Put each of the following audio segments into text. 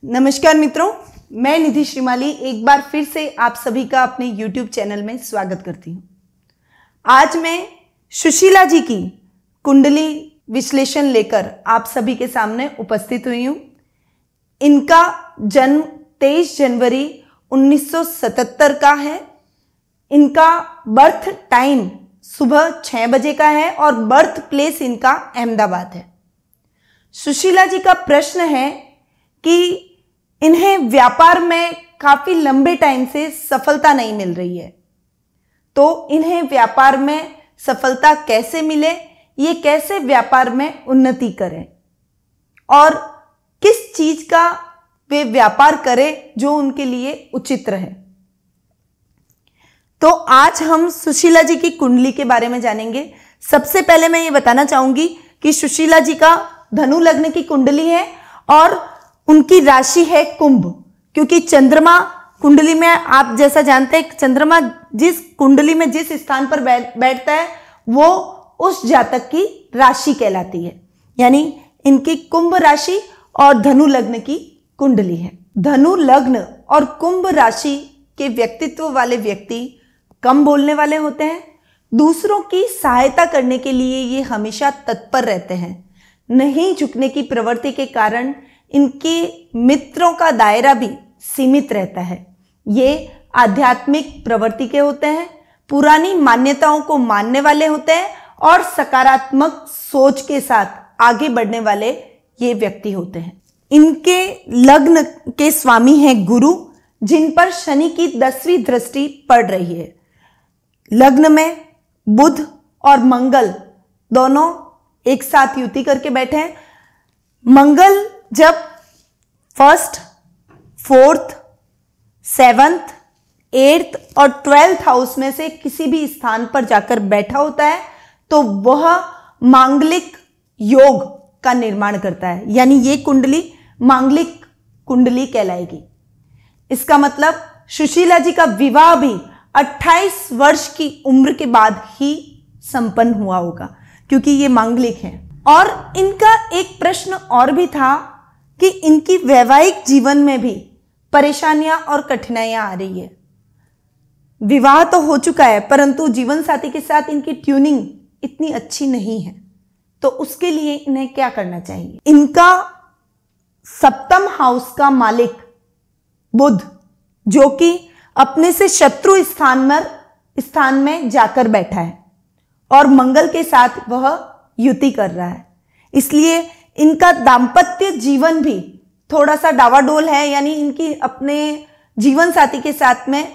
नमस्कार मित्रों, मैं निधि श्रीमाली एक बार फिर से आप सभी का अपने YouTube चैनल में स्वागत करती हूँ। आज मैं सुशीला जी की कुंडली विश्लेषण लेकर आप सभी के सामने उपस्थित हुई हूँ। इनका जन्म 23 जनवरी 1977 का है। इनका बर्थ टाइम सुबह 6 बजे का है और बर्थ प्लेस इनका अहमदाबाद है। सुशीला जी का प्रश्न है कि इन्हें व्यापार में काफी लंबे टाइम से सफलता नहीं मिल रही है, तो इन्हें व्यापार में सफलता कैसे मिले, ये कैसे व्यापार में उन्नति करें और किस चीज का वे व्यापार करें जो उनके लिए उचित रहे। तो आज हम सुशीला जी की कुंडली के बारे में जानेंगे। सबसे पहले मैं ये बताना चाहूंगी कि सुशीला जी का धनु लग्न की कुंडली है और उनकी राशि है कुंभ, क्योंकि चंद्रमा कुंडली में आप जैसा जानते हैं चंद्रमा जिस कुंडली में जिस स्थान पर बैठता है वो उस जातक की राशि कहलाती है। यानी इनकी कुंभ राशि और धनु लग्न की कुंडली है। धनु लग्न और कुंभ राशि के व्यक्तित्व वाले व्यक्ति कम बोलने वाले होते हैं। दूसरों की सहायता करने के लिए ये हमेशा तत्पर रहते हैं। नहीं झुकने की प्रवृत्ति के कारण इनके मित्रों का दायरा भी सीमित रहता है। ये आध्यात्मिक प्रवृत्ति के होते हैं, पुरानी मान्यताओं को मानने वाले होते हैं और सकारात्मक सोच के साथ आगे बढ़ने वाले ये व्यक्ति होते हैं। इनके लग्न के स्वामी हैं गुरु, जिन पर शनि की 10वीं दृष्टि पड़ रही है। लग्न में बुध और मंगल दोनों एक साथ युति करके बैठे हैं। मंगल जब 1st, 4th, 7th, 8th और 12th हाउस में से किसी भी स्थान पर जाकर बैठा होता है तो वह मांगलिक योग का निर्माण करता है। यानी ये कुंडली मांगलिक कुंडली कहलाएगी। इसका मतलब सुशीला जी का विवाह भी 28 वर्ष की उम्र के बाद ही संपन्न हुआ होगा, क्योंकि ये मांगलिक है। और इनका एक प्रश्न और भी था कि इनकी वैवाहिक जीवन में भी परेशानियां और कठिनाइयां आ रही है। विवाह तो हो चुका है परंतु जीवन साथी के साथ इनकी ट्यूनिंग इतनी अच्छी नहीं है, तो उसके लिए इन्हें क्या करना चाहिए। इनका 7th हाउस का मालिक बुध, जो कि अपने से शत्रु स्थान में जाकर बैठा है और मंगल के साथ वह युति कर रहा है, इसलिए इनका दाम्पत्य जीवन भी थोड़ा सा डावाडोल है। यानी इनकी अपने जीवन साथी के साथ में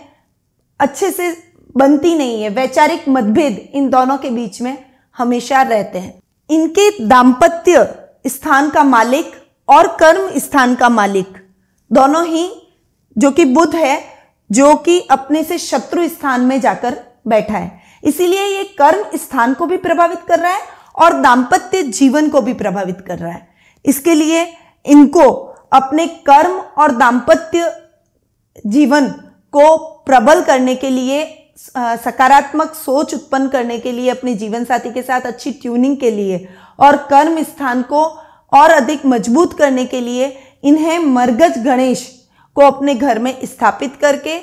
अच्छे से बनती नहीं है। वैचारिक मतभेद इन दोनों के बीच में हमेशा रहते हैं। इनके दाम्पत्य स्थान का मालिक और कर्म स्थान का मालिक दोनों ही, जो कि बुध है, जो कि अपने से शत्रु स्थान में जाकर बैठा है, इसीलिए ये कर्म स्थान को भी प्रभावित कर रहा है और दाम्पत्य जीवन को भी प्रभावित कर रहा है। इसके लिए इनको अपने कर्म और दाम्पत्य जीवन को प्रबल करने के लिए, सकारात्मक सोच उत्पन्न करने के लिए, अपने जीवन साथी के साथ अच्छी ट्यूनिंग के लिए और कर्म स्थान को और अधिक मजबूत करने के लिए इन्हें मरगज गणेश को अपने घर में स्थापित करके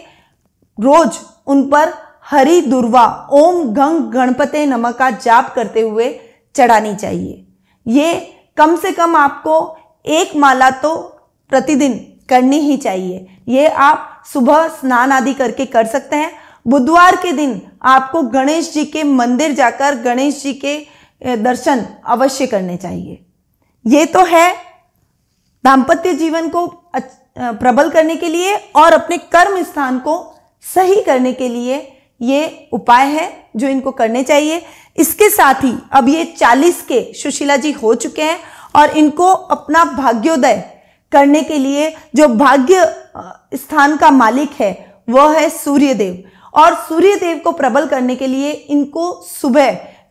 रोज उन पर हरि दुर्वा ओम गंग गणपते नमः का जाप करते हुए चढ़ानी चाहिए। ये कम से कम आपको 1 माला तो प्रतिदिन करनी ही चाहिए। ये आप सुबह स्नान आदि करके कर सकते हैं। बुधवार के दिन आपको गणेश जी के मंदिर जाकर गणेश जी के दर्शन अवश्य करने चाहिए। ये तो है दाम्पत्य जीवन को प्रबल करने के लिए और अपने कर्म स्थान को सही करने के लिए ये उपाय है जो इनको करने चाहिए। इसके साथ ही अब ये 40 के सुशीला जी हो चुके हैं और इनको अपना भाग्योदय करने के लिए जो भाग्य स्थान का मालिक है वह है सूर्यदेव, और सूर्यदेव को प्रबल करने के लिए इनको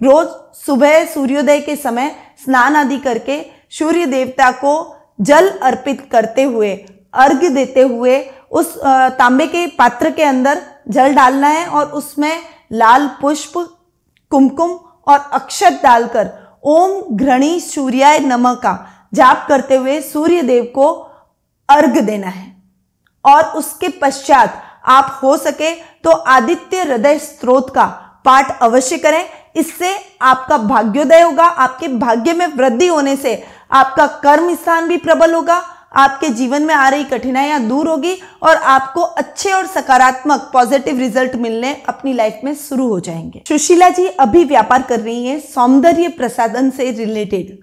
रोज सुबह सूर्योदय के समय स्नान आदि करके सूर्य देवता को जल अर्पित करते हुए, अर्घ्य देते हुए उस तांबे के पात्र के अंदर जल डालना है और उसमें लाल पुष्प, कुमकुम और अक्षत डालकर ओम घृणी सूर्याय नमः का जाप करते हुए सूर्य देव को अर्घ देना है। और उसके पश्चात आप हो सके तो आदित्य हृदय स्तोत्र का पाठ अवश्य करें। इससे आपका भाग्योदय होगा, आपके भाग्य में वृद्धि होने से आपका कर्म स्थान भी प्रबल होगा, आपके जीवन में आ रही कठिनाइयां दूर होगी और आपको अच्छे और सकारात्मक पॉजिटिव रिजल्ट मिलने अपनी लाइफ में शुरू हो जाएंगे। सुशीला जी अभी व्यापार कर रही हैं सौंदर्य प्रसाधन से रिलेटेड।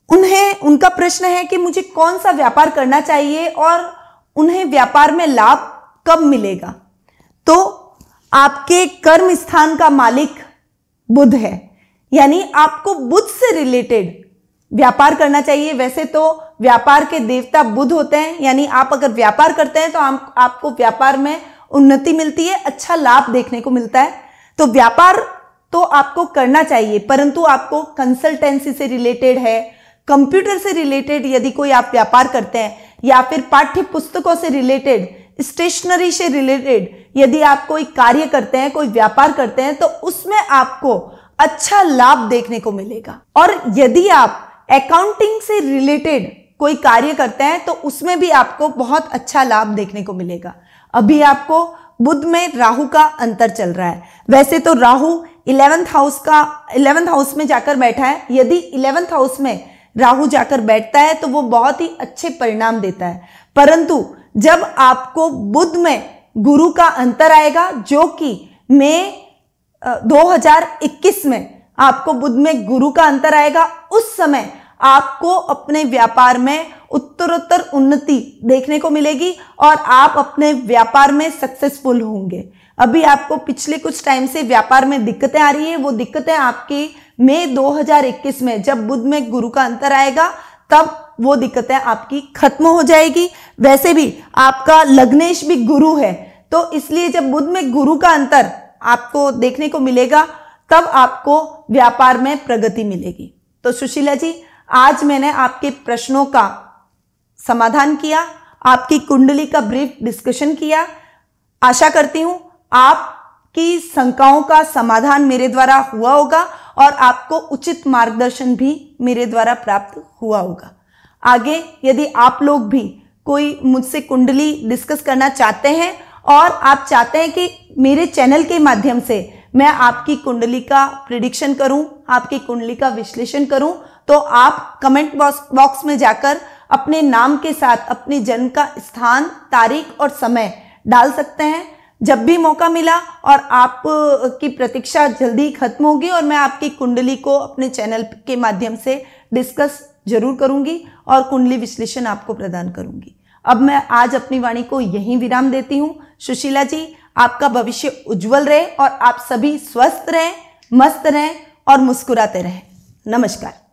उनका प्रश्न है कि मुझे कौन सा व्यापार करना चाहिए और उन्हें व्यापार में लाभ कब मिलेगा। तो आपके कर्म स्थान का मालिक बुध है, यानी आपको बुध से रिलेटेड व्यापार करना चाहिए। वैसे तो व्यापार के देवता बुध होते हैं, यानी आप अगर व्यापार करते हैं तो आपको व्यापार में उन्नति मिलती है, अच्छा लाभ देखने को मिलता है। तो व्यापार तो आपको करना चाहिए, परंतु आपको कंसल्टेंसी से रिलेटेड है, कंप्यूटर से रिलेटेड यदि कोई आप व्यापार करते हैं, या फिर पाठ्य पुस्तकों से रिलेटेड, स्टेशनरी से रिलेटेड यदि आप कोई कार्य करते हैं, कोई व्यापार करते हैं, तो उसमें आपको अच्छा लाभ देखने को मिलेगा। और यदि आप अकाउंटिंग से रिलेटेड कोई कार्य करते हैं तो उसमें भी आपको बहुत अच्छा लाभ देखने को मिलेगा। अभी आपको बुध में राहु का अंतर चल रहा है। वैसे तो राहु 11th हाउस में जाकर बैठा है। यदि 11th हाउस में राहु जाकर बैठता है तो वो बहुत ही अच्छे परिणाम देता है, परंतु जब आपको बुध में गुरु का अंतर आएगा, जो कि मई 2021 में आपको बुध में गुरु का अंतर आएगा, उस समय आपको अपने व्यापार में उत्तरोत्तर उन्नति देखने को मिलेगी और आप अपने व्यापार में सक्सेसफुल होंगे। अभी आपको पिछले कुछ टाइम से व्यापार में दिक्कतें आ रही है, वो दिक्कतें आपकी मई 2021 में जब बुध में गुरु का अंतर आएगा तब वो दिक्कतें आपकी खत्म हो जाएगी। वैसे भी आपका लग्नेश भी गुरु है, तो इसलिए जब बुध में गुरु का अंतर आपको देखने को मिलेगा तब आपको व्यापार में प्रगति मिलेगी। तो सुशीला जी, आज मैंने आपके प्रश्नों का समाधान किया, आपकी कुंडली का ब्रीफ डिस्कशन किया। आशा करती हूं आपकी शंकाओं का समाधान मेरे द्वारा हुआ होगा और आपको उचित मार्गदर्शन भी मेरे द्वारा प्राप्त हुआ होगा। आगे यदि आप लोग भी कोई मुझसे कुंडली डिस्कस करना चाहते हैं और आप चाहते हैं कि मेरे चैनल के माध्यम से मैं आपकी कुंडली का प्रेडिक्शन करूं, आपकी कुंडली का विश्लेषण करूं, तो आप कमेंट बॉक्स में जाकर अपने नाम के साथ अपने जन्म का स्थान, तारीख और समय डाल सकते हैं। जब भी मौका मिला और आपकी प्रतीक्षा जल्दी खत्म होगी और मैं आपकी कुंडली को अपने चैनल के माध्यम से डिस्कस जरूर करूंगी और कुंडली विश्लेषण आपको प्रदान करूंगी। अब मैं आज अपनी वाणी को यहीं विराम देती हूं। सुशीला जी, आपका भविष्य उज्जवल रहे और आप सभी स्वस्थ रहें, मस्त रहें और मुस्कुराते रहें। नमस्कार।